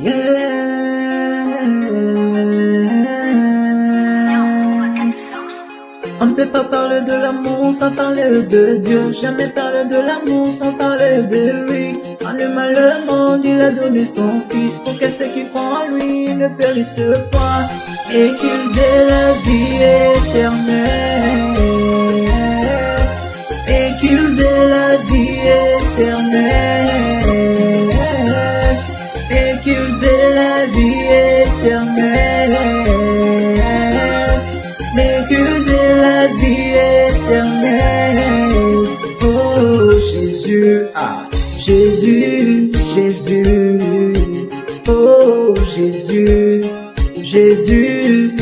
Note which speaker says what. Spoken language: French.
Speaker 1: On ne peut pas parler de l'amour sans parler de Dieu. Jamais parler de l'amour sans parler de lui. En le mal le monde, il a donné son fils pour que ceux qui croient en lui ne périssent pas et qu'ils aient la vie éternelle. Et qu'ils aient la vie éternelle. Et qu'ils aient la vie éternelle. Et qu'ils aient la vie éternelle. Oh Jésus, ah Jésus, Jésus. Oh Jésus, Jésus.